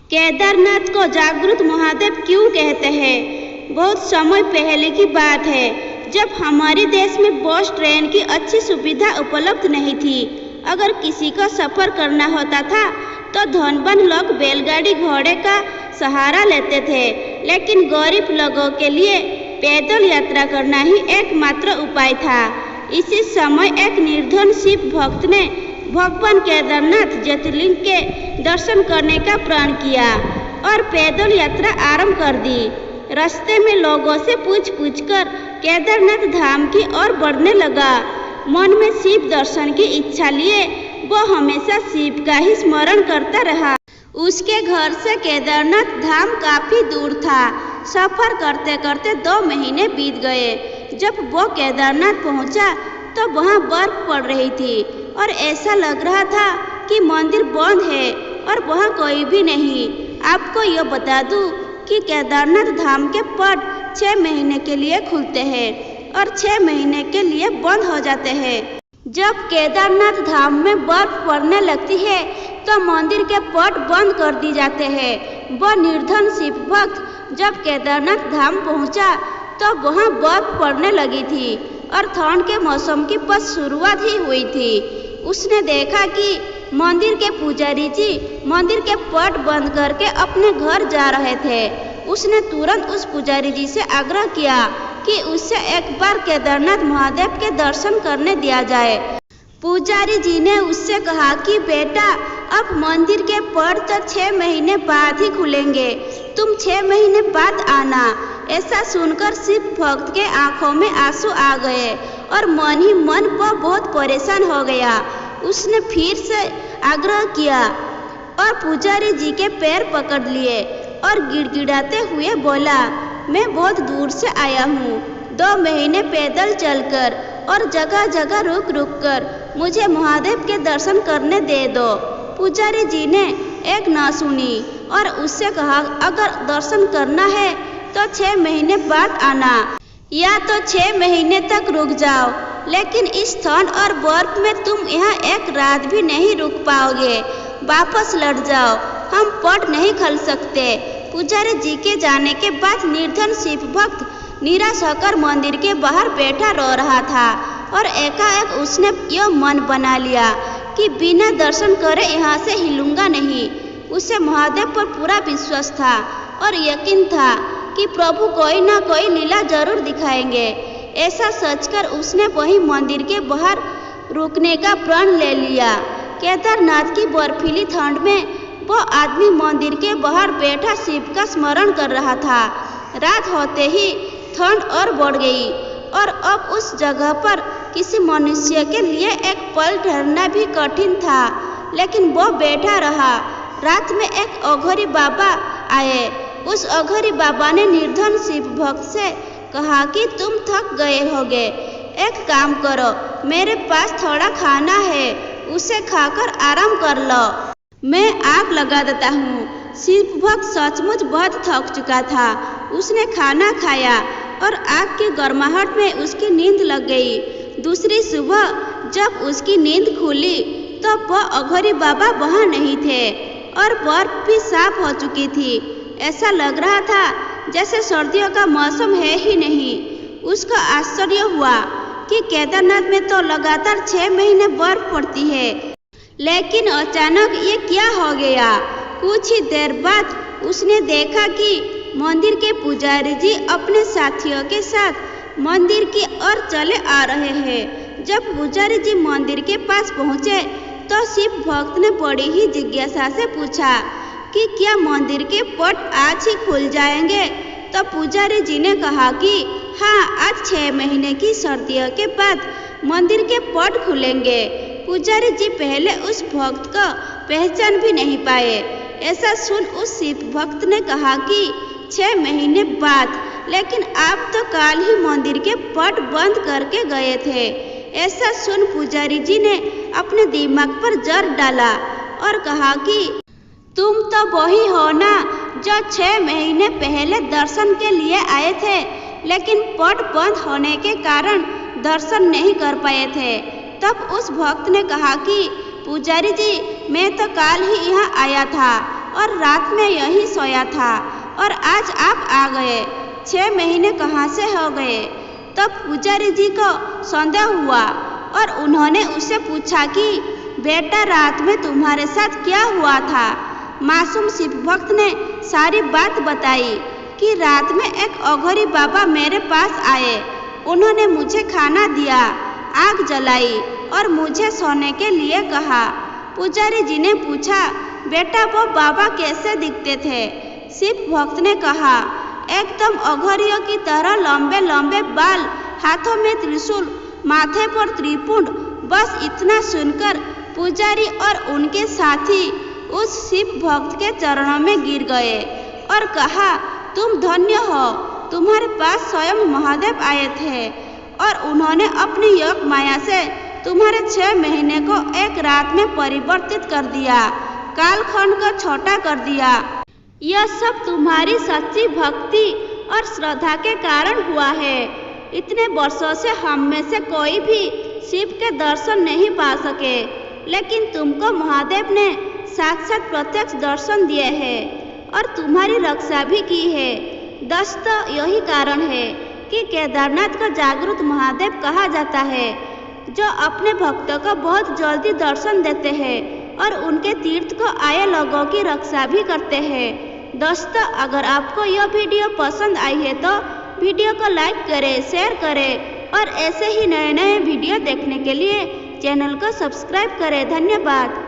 केदारनाथ को जागृत महादेव क्यों कहते हैं? बहुत समय पहले की बात है, जब हमारे देश में बस ट्रेन की अच्छी सुविधा उपलब्ध नहीं थी। अगर किसी को सफ़र करना होता था तो धनवान लोग बैलगाड़ी घोड़े का सहारा लेते थे, लेकिन गरीब लोगों के लिए पैदल यात्रा करना ही एकमात्र उपाय था। इसी समय एक निर्धन शिव भक्त ने भगवान केदारनाथ ज्योतिर्लिंग के दर्शन करने का प्रण किया और पैदल यात्रा आरंभ कर दी। रास्ते में लोगों से पूछ कर केदारनाथ धाम की ओर बढ़ने लगा। मन में शिव दर्शन की इच्छा लिए वो हमेशा शिव का ही स्मरण करता रहा। उसके घर से केदारनाथ धाम काफी दूर था। सफर करते करते 2 महीने बीत गए। जब वो केदारनाथ पहुंचा तो वहां बर्फ पड़ रही थी और ऐसा लग रहा था कि मंदिर बंद है और वहां कोई भी नहीं। आपको यह बता दूं कि केदारनाथ धाम के पट 6 महीने के लिए खुलते हैं और 6 महीने के लिए बंद हो जाते हैं। जब केदारनाथ धाम में बर्फ पड़ने लगती है तो मंदिर के पट बंद कर दी जाते हैं। वह निर्धन शिव भक्त जब केदारनाथ धाम पहुंचा तो वहां बर्फ पड़ने लगी थी और ठंड के मौसम की बस शुरुआत ही हुई थी। उसने देखा कि मंदिर के पुजारी जी मंदिर के पट बंद करके अपने घर जा रहे थे। उसने तुरंत उस पुजारी जी से आग्रह किया कि उससे एक बार केदारनाथ महादेव के दर्शन करने दिया जाए। पुजारी जी ने उससे कहा कि बेटा, अब मंदिर के पट तो 6 महीने बाद ही खुलेंगे, तुम 6 महीने बाद आना। ऐसा सुनकर शिव भक्त के आंखों में आंसू आ गए और मन ही मन वो बहुत परेशान हो गया। उसने फिर से आग्रह किया और पुजारी जी के पैर पकड़ लिए और गिड़गिड़ाते हुए बोला, मैं बहुत दूर से आया हूँ, 2 महीने पैदल चलकर और जगह जगह रुक कर मुझे महादेव के दर्शन करने दे दो। पुजारी जी ने एक न सुनी और उससे कहा, अगर दर्शन करना है तो 6 महीने बाद आना, या तो 6 महीने तक रुक जाओ, लेकिन इस ठंड और बर्फ में तुम यहाँ एक रात भी नहीं रुक पाओगे। वापस लौट जाओ, हम पट नहीं खोल सकते। पुजारी जी के जाने के बाद निर्धन शिव भक्त निराश होकर मंदिर के बाहर बैठा रो रहा था और एकाएक उसने यह मन बना लिया कि बिना दर्शन करे यहाँ से हिलूंगा नहीं। उसे महादेव पर पूरा विश्वास था और यकीन था कि प्रभु कोई ना कोई लीला जरूर दिखाएंगे। ऐसा सोचकर उसने वही मंदिर के बाहर रुकने का प्रण ले लिया। केदारनाथ की बर्फीली ठंड में वो आदमी मंदिर के बाहर बैठा शिव का स्मरण कर रहा था। रात होते ही ठंड और बढ़ गई और अब उस जगह पर किसी मनुष्य के लिए एक पल ठहरना भी कठिन था, लेकिन वो बैठा रहा। रात में एक अघोरी बाबा आए। उस अघोरी बाबा ने निर्धन शिव भक्त से कहा कि तुम थक गए होगे, एक काम करो, मेरे पास थोड़ा खाना है, उसे खाकर आराम कर लो, मैं आग लगा देता हूँ। शिव भक्त सचमुच बहुत थक चुका था। उसने खाना खाया और आग की गर्माहट में उसकी नींद लग गई। दूसरी सुबह जब उसकी नींद खुली तो वह अघोरी बाबा वहाँ नहीं थे और बर्फ भी साफ हो चुकी थी। ऐसा लग रहा था जैसे सर्दियों का मौसम है ही नहीं। उसको आश्चर्य हुआ कि केदारनाथ में तो लगातार 6 महीने बर्फ पड़ती है, लेकिन अचानक ये क्या हो गया। कुछ ही देर बाद उसने देखा कि मंदिर के पुजारी जी अपने साथियों के साथ मंदिर की ओर चले आ रहे हैं। जब पुजारी जी मंदिर के पास पहुँचे तो शिव भक्त ने बड़ी ही जिज्ञासा से पूछा कि क्या मंदिर के पट आज ही खुल जाएंगे। तो पुजारी जी ने कहा कि हाँ, आज 6 महीने की सर्दियों के बाद मंदिर के पट खुलेंगे। पुजारी जी पहले उस भक्त को पहचान भी नहीं पाए। ऐसा सुन उस शिव भक्त ने कहा कि 6 महीने बाद, लेकिन आप तो कल ही मंदिर के पट बंद करके गए थे। ऐसा सुन पुजारी जी ने अपने दिमाग पर जोर डाला और कहा कि तुम तो वही हो ना जो 6 महीने पहले दर्शन के लिए आए थे, लेकिन पट बंद होने के कारण दर्शन नहीं कर पाए थे। तब उस भक्त ने कहा कि पुजारी जी, मैं तो कल ही यहाँ आया था और रात में यहीं सोया था और आज आप आ गए। 6 महीने कहाँ से हो गए? तब पुजारी जी को संदेह हुआ और उन्होंने उससे पूछा कि बेटा रात में तुम्हारे साथ क्या हुआ था? मासूम शिव भक्त ने सारी बात बताई कि रात में एक अघोरी बाबा मेरे पास आए। उन्होंने मुझे खाना दिया, आग जलाई और मुझे सोने के लिए कहा। पुजारी जी ने पूछा, बेटा वो बाबा कैसे दिखते थे? शिव भक्त ने कहा, एकदम अघोरियों की तरह लंबे लंबे बाल, हाथों में त्रिशूल, माथे पर त्रिपुंड। बस इतना सुनकर पुजारी और उनके साथी उस शिव भक्त के चरणों में गिर गए और कहा, तुम धन्य हो, तुम्हारे पास स्वयं महादेव आए थे और उन्होंने अपनी योग माया से तुम्हारे 6 महीने को एक रात में परिवर्तित कर दिया, कालखंड को छोटा कर दिया। यह सब तुम्हारी सच्ची भक्ति और श्रद्धा के कारण हुआ है। इतने वर्षों से हम में से कोई भी शिव के दर्शन नहीं पा सके, लेकिन तुमको महादेव ने साक्षात प्रत्यक्ष दर्शन दिए हैं और तुम्हारी रक्षा भी की है। दोस्तों, यही कारण है कि केदारनाथ को जागृत महादेव कहा जाता है, जो अपने भक्तों को बहुत जल्दी दर्शन देते हैं और उनके तीर्थ को आए लोगों की रक्षा भी करते हैं। दोस्तों, अगर आपको यह वीडियो पसंद आई है तो वीडियो को लाइक करें, शेयर करें और ऐसे ही नए नए वीडियो देखने के लिए चैनल को सब्सक्राइब करें। धन्यवाद।